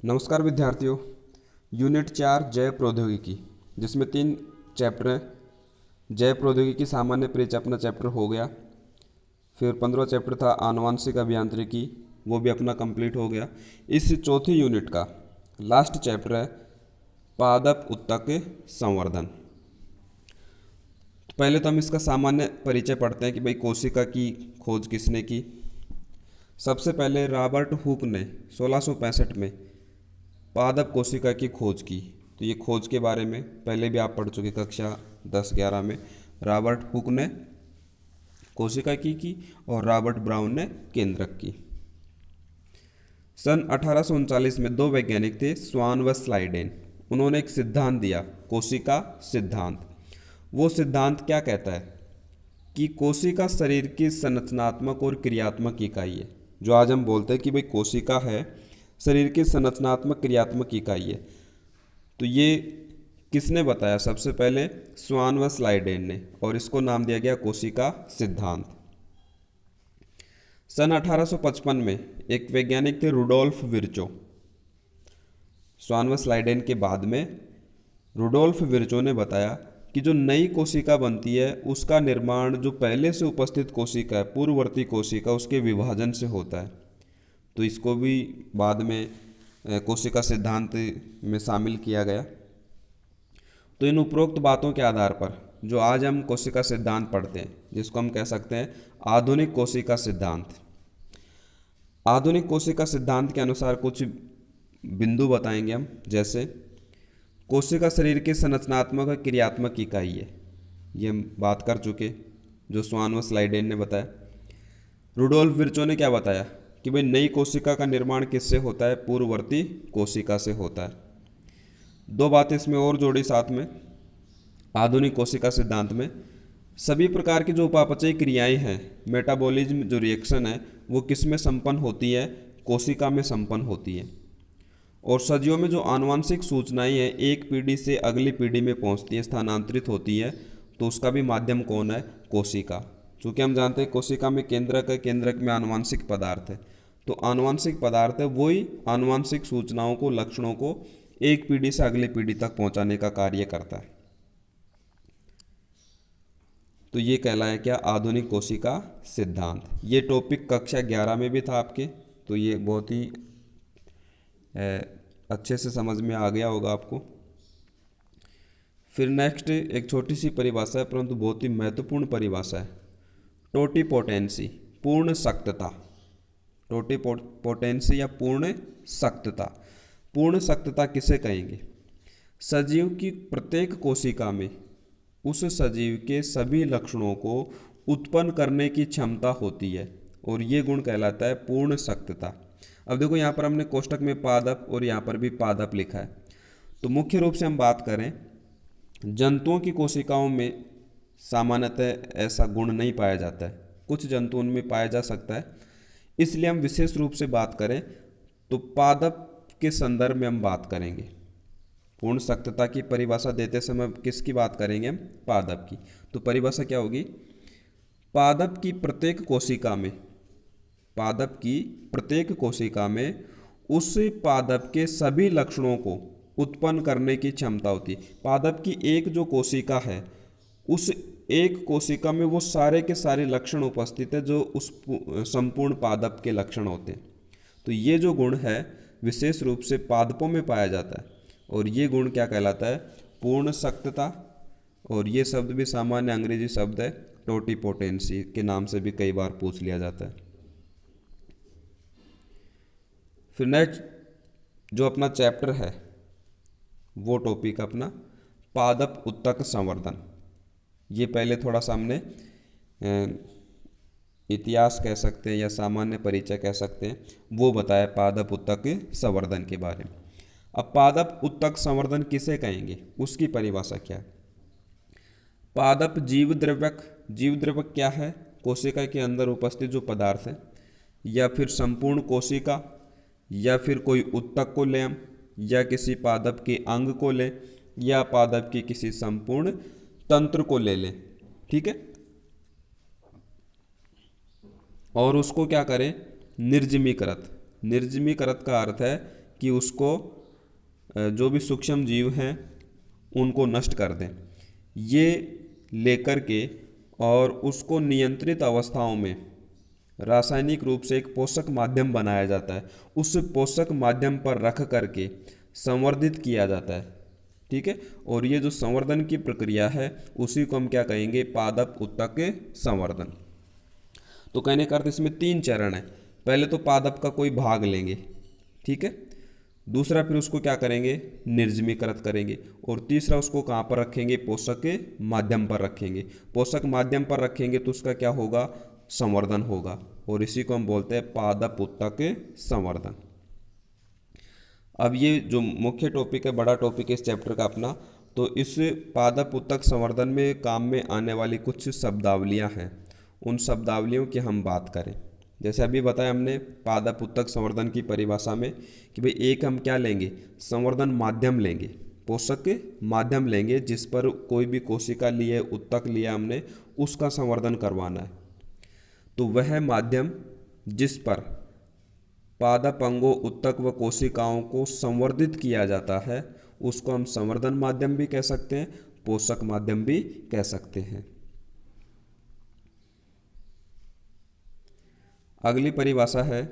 नमस्कार विद्यार्थियों। यूनिट 4 जैव प्रौद्योगिकी, जिसमें 3 चैप्टर हैं। जैव प्रौद्योगिकी सामान्य परिचय अपना चैप्टर हो गया। फिर 15वां चैप्टर था आनुवांशिक अभियांत्रिकी, वो भी अपना कंप्लीट हो गया। इस चौथी यूनिट का लास्ट चैप्टर है पादप उत्तक संवर्धन। तो पहले तो हम इसका सामान्य परिचय पढ़ते हैं कि भाई कोशिका की खोज किसने की। सबसे पहले रॉबर्ट हुक ने 1665 में पादप कोशिका की खोज की। तो ये खोज के बारे में पहले भी आप पढ़ चुके कक्षा 10-11 में। रॉबर्ट हुक ने कोशिका की और रॉबर्ट ब्राउन ने केंद्रक की। सन 1839 में दो वैज्ञानिक थे, स्वान व स्लाइडेन। उन्होंने एक सिद्धांत दिया, कोशिका सिद्धांत। वो सिद्धांत क्या कहता है कि कोशिका शरीर की संरचनात्मक और क्रियात्मक इकाई है। जो आज हम बोलते हैं कि भाई कोशिका है शरीर की संरचनात्मक क्रियात्मक इकाई है, तो ये किसने बताया? सबसे पहले स्वान व स्लाइडेन ने, और इसको नाम दिया गया कोशिका सिद्धांत। सन 1855 में एक वैज्ञानिक थे रुडोल्फ विर्चो। स्वान व स्लाइडेन के बाद में रुडोल्फ विर्चो ने बताया कि जो नई कोशिका बनती है उसका निर्माण जो पहले से उपस्थित कोशिका है, पूर्ववर्ती कोशिका, उसके विभाजन से होता है। तो इसको भी बाद में कोशिका सिद्धांत में शामिल किया गया। तो इन उपरोक्त बातों के आधार पर जो आज हम कोशिका सिद्धांत पढ़ते हैं, जिसको हम कह सकते हैं आधुनिक कोशिका सिद्धांत। आधुनिक कोशिका सिद्धांत के अनुसार कुछ बिंदु बताएंगे हम, जैसे कोशिका शरीर की संरचनात्मक और क्रियात्मक इकाई है, ये हम बात कर चुके, जो स्वान व स्लाइडेन ने बताया। रुडोल्फ विर्चो ने क्या बताया कि भाई नई कोशिका का निर्माण किससे होता है? पूर्ववर्ती कोशिका से होता है। दो बातें इसमें और जोड़ी साथ में। आधुनिक कोशिका सिद्धांत में सभी प्रकार की जो उपापचयी क्रियाएं हैं, मेटाबॉलिज्म जो रिएक्शन है, वो किस में संपन्न होती है? कोशिका में संपन्न होती है। और सदियों में जो आनुवांशिक सूचनाएं हैं एक पीढ़ी से अगली पीढ़ी में पहुंचती है, स्थानांतरित होती है, तो उसका भी माध्यम कौन है? कोशिका। चूँकि हम जानते हैं कोशिका में केंद्रक है, केंद्रक में आनुवांशिक पदार्थ है। तो आनुवांशिक पदार्थ है वही आनुवांशिक सूचनाओं को, लक्षणों को एक पीढ़ी से अगली पीढ़ी तक पहुंचाने का कार्य करता है। तो ये कहलाया क्या? आधुनिक कोशिका सिद्धांत। ये टॉपिक कक्षा 11 में भी था आपके, तो ये बहुत ही अच्छे से समझ में आ गया होगा आपको। फिर नेक्स्ट एक छोटी सी परिभाषा है, परंतु बहुत ही महत्वपूर्ण परिभाषा है, टोटिपोटेंसी, पूर्ण सख्तता। टोटिपोटेंसी या पूर्ण सख्तता। पूर्ण सख्तता किसे कहेंगे? सजीव की प्रत्येक कोशिका में उस सजीव के सभी लक्षणों को उत्पन्न करने की क्षमता होती है, और ये गुण कहलाता है पूर्ण सख्तता। अब देखो यहाँ पर हमने कोष्टक में पादप और यहाँ पर भी पादप लिखा है। तो मुख्य रूप से हम बात करें, जंतुओं की कोशिकाओं में सामान्यतः ऐसा गुण नहीं पाया जाता है, कुछ जंतु उनमें पाया जा सकता है। इसलिए हम विशेष रूप से बात करें तो पादप के संदर्भ में हम बात करेंगे। पूर्ण सख्तता की परिभाषा देते समय किसकी बात करेंगे? हम पादप की। तो परिभाषा क्या होगी? पादप की प्रत्येक कोशिका में, पादप की प्रत्येक कोशिका में उस पादप के सभी लक्षणों को उत्पन्न करने की क्षमता होती है। पादप की एक जो कोशिका है, उस एक कोशिका में वो सारे के सारे लक्षण उपस्थित है जो उस संपूर्ण पादप के लक्षण होते हैं। तो ये जो गुण है विशेष रूप से पादपों में पाया जाता है, और ये गुण क्या कहलाता है? पूर्ण सख्तता। और ये शब्द भी सामान्य अंग्रेजी शब्द है, टोटिपोटेंसी के नाम से भी कई बार पूछ लिया जाता है। फिर नेक्स्ट जो अपना चैप्टर है वो टॉपिक अपना पादप उत्तक संवर्धन। ये पहले थोड़ा सा हमने इतिहास कह सकते हैं या सामान्य परिचय कह सकते हैं, वो बताया पादप उत्तक संवर्धन के बारे में। अब पादप उत्तक संवर्धन किसे कहेंगे, उसकी परिभाषा क्या है? पादप जीव द्रव्यक। जीव द्रव्यक क्या है? कोशिका के अंदर उपस्थित जो पदार्थ है, या फिर संपूर्ण कोशिका, या फिर कोई उत्तक को लें हम, या किसी पादप के अंग को लें, या पादप की किसी संपूर्ण तंत्र को ले लें, ठीक है, और उसको क्या करें? निर्जमीकृत। निर्जमीकृत का अर्थ है कि उसको जो भी सूक्ष्म जीव हैं उनको नष्ट कर दें, ये लेकर के और उसको नियंत्रित अवस्थाओं में रासायनिक रूप से एक पोषक माध्यम बनाया जाता है। उस पोषक माध्यम पर रख करके संवर्धित किया जाता है। ठीक है, और ये जो संवर्धन की प्रक्रिया है उसी को हम क्या कहेंगे, पादप उत्तक संवर्धन। तो कहने का अर्थ इसमें 3 चरण है। पहले तो पादप का कोई भाग लेंगे, ठीक है, दूसरा फिर उसको क्या करेंगे, निर्जमीकृत करेंगे, और तीसरा उसको कहाँ पर रखेंगे, पोषक के माध्यम पर रखेंगे। पोषक माध्यम पर रखेंगे तो उसका क्या होगा, संवर्धन होगा, और इसी को हम बोलते हैं पादप उत्तक संवर्धन। अब ये जो मुख्य टॉपिक है, बड़ा टॉपिक है इस चैप्टर का अपना, तो इस पादप उत्तक संवर्धन में काम में आने वाली कुछ शब्दावलियाँ हैं, उन शब्दावलियों की हम बात करें। जैसे अभी बताया हमने पादप उत्तक संवर्धन की परिभाषा में कि भाई एक हम क्या लेंगे, संवर्धन माध्यम लेंगे, पोषक माध्यम लेंगे जिस पर कोई भी कोशिका लिए, उत्तक लिया हमने, उसका संवर्धन करवाना है। तो वह माध्यम जिस पर पादप अंगों, उत्तक व कोशिकाओं को संवर्धित किया जाता है उसको हम संवर्धन माध्यम भी कह सकते हैं, पोषक माध्यम भी कह सकते हैं। अगली परिभाषा है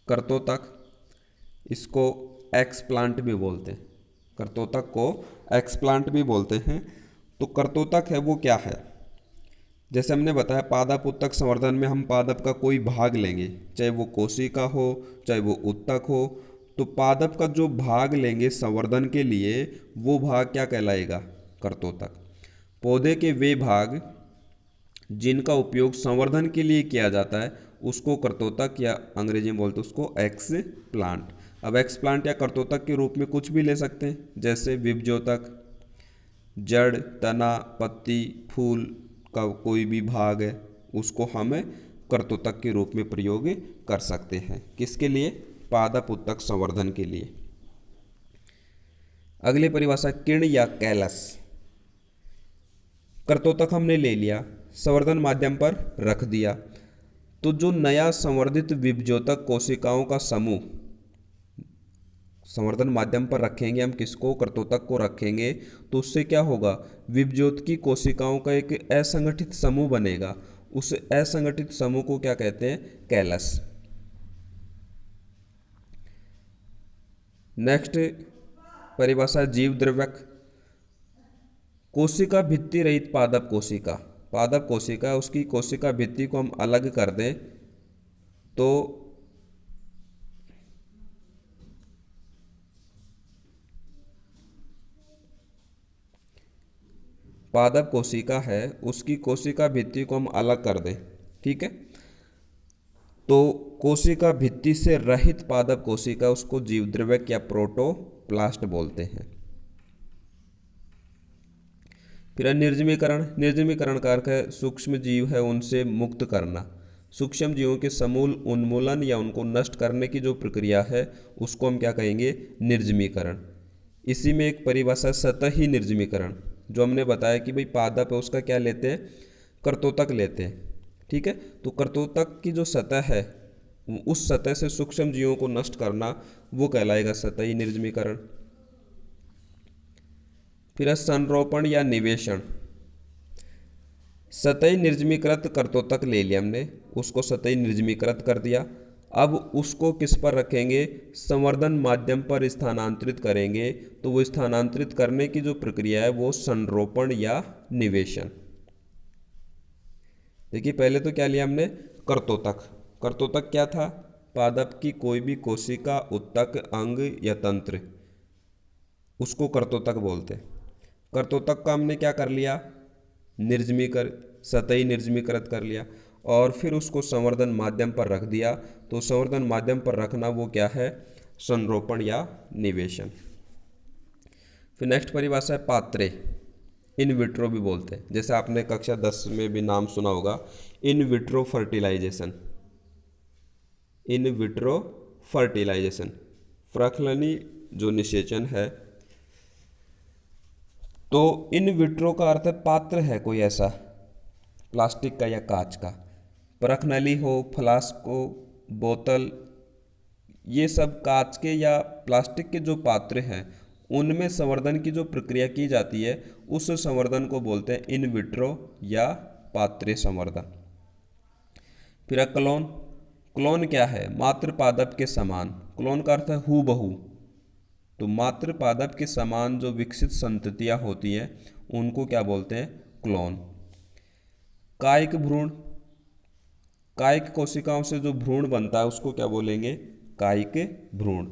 कर्तोतक, इसको एक्सप्लांट भी बोलते हैं, कर्तोतक को एक्सप्लांट भी बोलते हैं। तो कर्तोतक है वो क्या है, जैसे हमने बताया पादप उत्तक संवर्धन में हम पादप का कोई भाग लेंगे, चाहे वो कोशिका हो चाहे वो उत्तक हो, तो पादप का जो भाग लेंगे संवर्धन के लिए वो भाग क्या कहलाएगा, कर्तोतक। पौधे के वे भाग जिनका उपयोग संवर्धन के लिए किया जाता है उसको कर्तोतक, या अंग्रेजी में बोलते हैं उसको एक्सप्लांट। अब एक्सप्लांट या कर्तोतक के रूप में कुछ भी ले सकते हैं, जैसे विभज्योतक, जड़, तना, पत्ती, फूल का कोई भी भाग है उसको हम कर्तोतक के रूप में प्रयोग कर सकते हैं। किसके लिए, पादप उत्तक संवर्धन के लिए। अगली परिभाषा किर्ण या कैलस। कर्तोतक हमने ले लिया, संवर्धन माध्यम पर रख दिया, तो जो नया संवर्धित विभज्योतक कोशिकाओं का समूह संवर्धन माध्यम पर रखेंगे हम, किसको, कर्तोतक को रखेंगे, तो उससे क्या होगा, विभज्योतकी कोशिकाओं का एक असंगठित समूह बनेगा। उस असंगठित समूह को क्या कहते हैं, कैलस। नेक्स्ट परिभाषा जीव द्रव्यक। कोशिका भित्ति रहित पादप कोशिका, पादप कोशिका उसकी कोशिका भित्ति को हम अलग कर दें तो पादप कोशिका है उसकी कोशिका भित्ति को हम अलग कर दें, ठीक है, तो कोशिका भित्ति से रहित पादप कोशिका उसको जीवद्रव्यक या प्रोटोप्लास्ट बोलते हैं। फिर निर्जमीकरण। निर्जमीकरण का अर्थ है सूक्ष्म जीव है उनसे मुक्त करना, सूक्ष्म जीवों के समूल उन्मूलन या उनको नष्ट करने की जो प्रक्रिया है उसको हम क्या कहेंगे, निर्जमीकरण। इसी में एक परिभाषा सतही निर्जमीकरण, जो हमने बताया कि भाई पादप है उसका क्या लेते हैं, कर्तोतक लेते हैं, ठीक है, तो कर्तोतक की जो सतह है उस सतह से सूक्ष्म जीवों को नष्ट करना वो कहलाएगा सतही निर्जमीकरण। फिर संरोपण या निवेशन। सतही निर्जमीकृत कर्तोतक ले लिया हमने, उसको सतही निर्जमीकृत कर दिया, अब उसको किस पर रखेंगे, संवर्धन माध्यम पर स्थानांतरित करेंगे, तो वो स्थानांतरित करने की जो प्रक्रिया है वो संरोपण या निवेशन। देखिए पहले तो क्या लिया हमने, कर्तोतक। कर्तोतक क्या था, पादप की कोई भी कोशिका, उत्तक, अंग या तंत्र, उसको कर्तोतक बोलते हैं। कर्तोतक का हमने क्या कर लिया, सतही निर्जमीकृत कर लिया, और फिर उसको संवर्धन माध्यम पर रख दिया, तो संवर्धन माध्यम पर रखना वो क्या है, संरोपण या निवेशन। फिर नेक्स्ट परिभाषा है पात्रे, इन विट्रो भी बोलते हैं, जैसे आपने कक्षा 10 में भी नाम सुना होगा, in vitro fertilization. In vitro fertilization, प्रखलनी जो निषेचन है, तो इन विट्रो का अर्थ है पात्र है कोई ऐसा प्लास्टिक का या कांच का, परखनली हो, फ्लास्क हो, बोतल ये सब कांच के या प्लास्टिक के जो पात्र हैं उनमें संवर्धन की जो प्रक्रिया की जाती है उस संवर्धन को बोलते हैं इन विट्रो या पात्रे संवर्धन। फिर क्लोन। क्लोन क्या है? मात्र पादप के समान। क्लोन का अर्थ है हूबहू। तो मात्र पादप के समान जो विकसित संततियां होती है उनको क्या बोलते हैं? क्लोन। कायिक भ्रूण। कायिक कोशिकाओं से जो भ्रूण बनता है उसको क्या बोलेंगे? कायिक भ्रूण।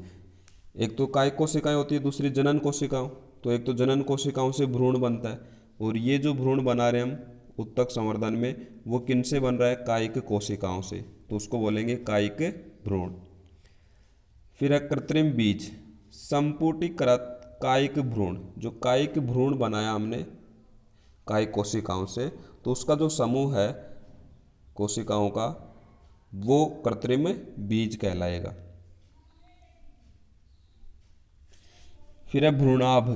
एक तो कायिक कोशिकाएं होती है, दूसरी जनन कोशिकाओं। तो एक तो जनन कोशिकाओं से भ्रूण बनता है, और ये जो भ्रूण बना रहे हम उत्तक संवर्धन में वो किन से बन रहा है? कायिक कोशिकाओं से, तो उसको बोलेंगे कायिक भ्रूण। फिर है कृत्रिम बीज। संपुटीकृत कायिक भ्रूण। जो कायिक भ्रूण बनाया हमने कायिक कोशिकाओं से, तो उसका जो समूह है कोशिकाओं का वो कृत्रिम बीज कहलाएगा। फिर है भ्रूणाभ।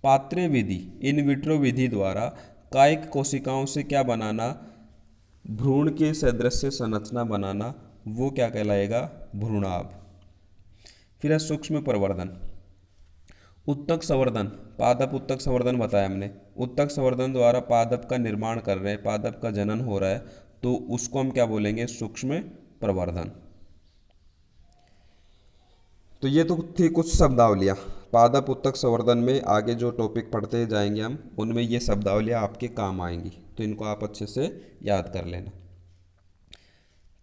पात्रे विधि, इन विट्रो विधि द्वारा कायिक कोशिकाओं से क्या बनाना? भ्रूण के सदृश संरचना बनाना, वो क्या कहलाएगा? भ्रूणाभ। फिर है सूक्ष्म प्रवर्धन। उत्तक संवर्धन, पादप उत्तक संवर्धन बताया हमने। उत्तक संवर्धन द्वारा पादप का निर्माण कर रहे हैं, पादप का जनन हो रहा है, तो उसको हम क्या बोलेंगे? सूक्ष्म प्रवर्धन। तो ये तो थी कुछ शब्दावलियाँ पादप उत्तक संवर्धन में। आगे जो टॉपिक पढ़ते जाएंगे हम उनमें ये शब्दावलियाँ आपके काम आएंगी, तो इनको आप अच्छे से याद कर लेना।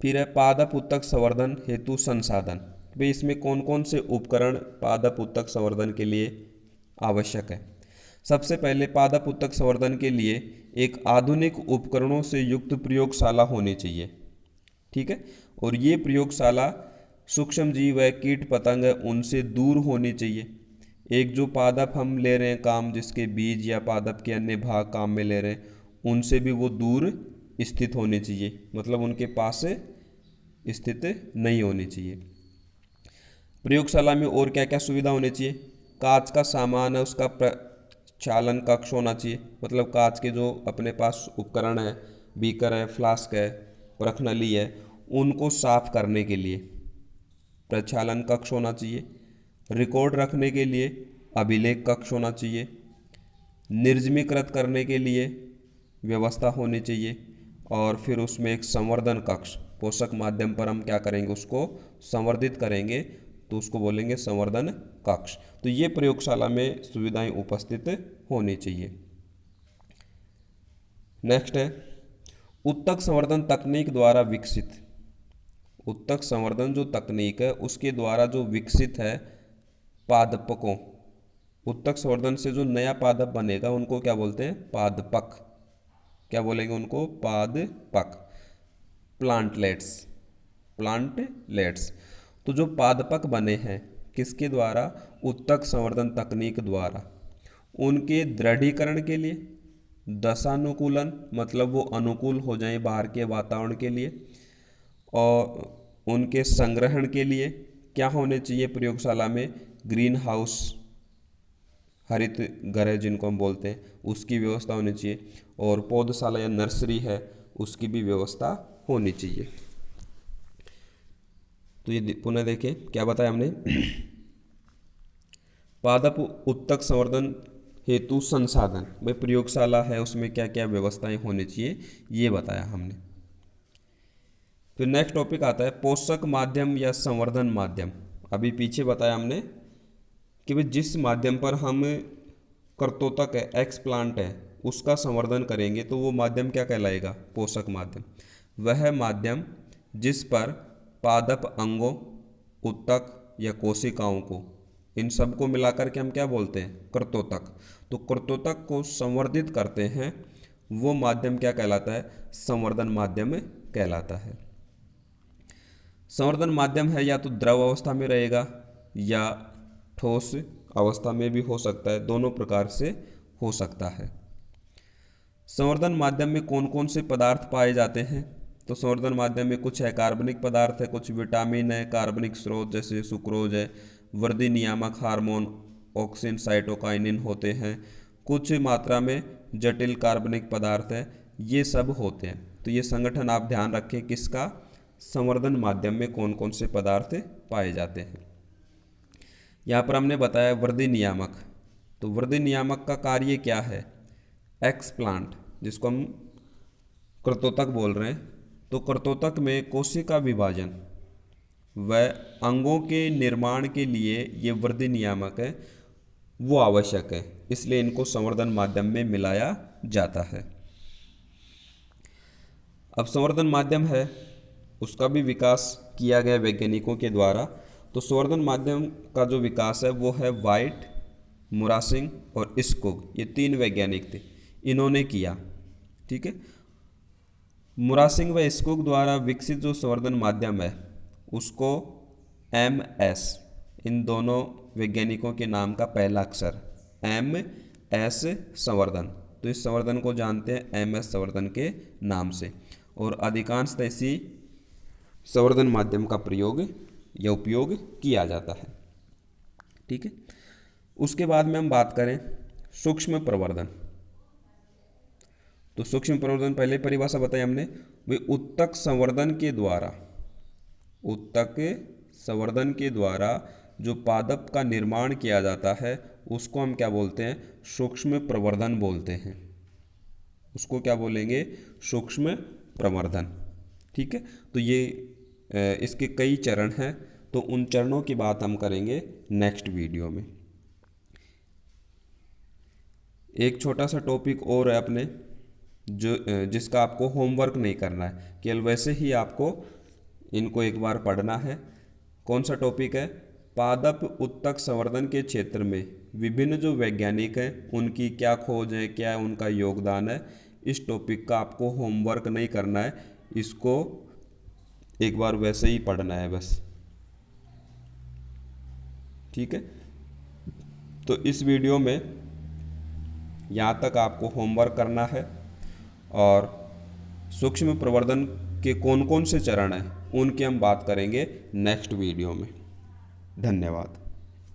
फिर है पादप उत्तक संवर्धन हेतु संसाधन। भाई इसमें कौन कौन से उपकरण पादप उत्तक संवर्धन के लिए आवश्यक है? सबसे पहले पादप उत्तक संवर्धन के लिए एक आधुनिक उपकरणों से युक्त प्रयोगशाला होनी चाहिए, ठीक है। और ये प्रयोगशाला सूक्ष्म जीव है, कीट पतंग है, उनसे दूर होनी चाहिए। एक जो पादप हम ले रहे हैं काम, जिसके बीज या पादप के अन्य भाग काम में ले रहे हैं, उनसे भी वो दूर स्थित होनी चाहिए, मतलब उनके पास स्थित नहीं होनी चाहिए। प्रयोगशाला में और क्या क्या सुविधा होनी चाहिए? कांच का सामान है उसका प्रचालन कक्ष होना चाहिए, मतलब कांच के जो अपने पास उपकरण है, बीकर है, फ्लास्क है, परख नली है, उनको साफ करने के लिए प्रचालन कक्ष होना चाहिए। रिकॉर्ड रखने के लिए अभिलेख कक्ष होना चाहिए। निर्जमीकृत करने के लिए व्यवस्था होनी चाहिए। और फिर उसमें एक संवर्धन कक्ष, पोषक माध्यम पर हम क्या करेंगे? उसको संवर्धित करेंगे, तो उसको बोलेंगे संवर्धन कक्ष। तो ये प्रयोगशाला में सुविधाएं उपस्थित होनी चाहिए। नेक्स्ट है उत्तक संवर्धन तकनीक द्वारा विकसित। उत्तक संवर्धन जो तकनीक है उसके द्वारा जो विकसित है पादपकों, उत्तक संवर्धन से जो नया पादप बनेगा उनको क्या बोलते हैं? पादपक। क्या बोलेंगे उनको? पादपक। प्लांटलेट्स। प्लांटलेट्स। तो जो पादपक बने हैं किसके द्वारा? उत्तक संवर्धन तकनीक द्वारा। उनके दृढ़ीकरण के लिए, दशानुकूलन मतलब वो अनुकूल हो जाएं बाहर के वातावरण के लिए, और उनके संग्रहण के लिए क्या होने चाहिए प्रयोगशाला में? ग्रीन हाउस, हरित गृह जिनको हम बोलते हैं, उसकी व्यवस्था होनी चाहिए। और पौधशाला या नर्सरी है उसकी भी व्यवस्था होनी चाहिए। तो ये पुनः देखें क्या बताया हमने? पादप उत्तक संवर्धन हेतु संसाधन, भाई प्रयोगशाला है उसमें क्या क्या व्यवस्थाएं होनी चाहिए ये बताया हमने। फिर नेक्स्ट टॉपिक आता है पोषक माध्यम या संवर्धन माध्यम। अभी पीछे बताया हमने कि भाई जिस माध्यम पर हम कर्तोतक है, एक्सप्लांट है, उसका संवर्धन करेंगे तो वो माध्यम क्या कहलाएगा? पोषक माध्यम। वह माध्यम जिस पर पादप अंगों, उत्तक या कोशिकाओं को, इन सब को मिलाकर के हम क्या बोलते हैं? कर्तोतक। तो कर्तोतक को संवर्धित करते हैं, वो माध्यम क्या कहलाता है? संवर्धन माध्यम कहलाता है। संवर्धन माध्यम है या तो द्रव अवस्था में रहेगा या ठोस अवस्था में भी हो सकता है, दोनों प्रकार से हो सकता है। संवर्धन माध्यम में कौन कौन से पदार्थ पाए जाते हैं? तो संवर्धन माध्यम में कुछ है कार्बनिक पदार्थ है, कुछ विटामिन है, कार्बनिक स्रोत जैसे सुक्रोज है, वृद्धि नियामक हार्मोन ऑक्सिन साइटोकाइनिन होते हैं, कुछ मात्रा में जटिल कार्बनिक पदार्थ है, ये सब होते हैं। तो ये संगठन आप ध्यान रखें किसका? संवर्धन माध्यम में कौन कौन से पदार्थ पाए जाते हैं। यहाँ पर हमने बताया वृद्धि नियामक। तो वृद्धि नियामक का कार्य क्या है? एक्सप्लांट, जिसको हम कर्तोतक बोल रहे हैं, तो कर्तोतक में कोशिका विभाजन व अंगों के निर्माण के लिए ये वृद्धि नियामक है वो आवश्यक है, इसलिए इनको संवर्धन माध्यम में मिलाया जाता है। अब संवर्धन माध्यम है उसका भी विकास किया गया वैज्ञानिकों के द्वारा। तो संवर्धन माध्यम का जो विकास है वो है वाइट, मुरासिंग और स्कुग, ये 3 वैज्ञानिक थे, इन्होंने किया। ठीक है। मुरासिंग व स्कुग द्वारा विकसित जो संवर्धन माध्यम है उसको MS, इन दोनों वैज्ञानिकों के नाम का पहला अक्षर MS संवर्धन, तो इस संवर्धन को जानते हैं MS संवर्धन के नाम से। और अधिकांशतः इसी संवर्धन माध्यम का प्रयोग या उपयोग किया जाता है। ठीक है। उसके बाद में हम बात करें सूक्ष्म प्रवर्धन। तो सूक्ष्म प्रवर्धन पहले परिभाषा बताई हमने, वे उत्तक संवर्धन के द्वारा जो पादप का निर्माण किया जाता है उसको हम क्या बोलते हैं? सूक्ष्म प्रवर्धन बोलते हैं। उसको क्या बोलेंगे? सूक्ष्म प्रवर्धन। ठीक है। तो ये इसके कई चरण हैं, तो उन चरणों की बात हम करेंगे नेक्स्ट वीडियो में। एक छोटा सा टॉपिक और है अपने जिसका आपको होमवर्क नहीं करना है, केवल वैसे ही आपको इनको एक बार पढ़ना है। कौन सा टॉपिक है? पादप उत्तक संवर्धन के क्षेत्र में विभिन्न जो वैज्ञानिक हैं उनकी क्या खोज है, क्या उनका योगदान है। इस टॉपिक का आपको होमवर्क नहीं करना है, इसको एक बार वैसे ही पढ़ना है बस। ठीक है। तो इस वीडियो में यहाँ तक आपको होमवर्क करना है और सूक्ष्म प्रवर्धन के कौन कौन से चरण हैं उनकी हम बात करेंगे नेक्स्ट वीडियो में। धन्यवाद।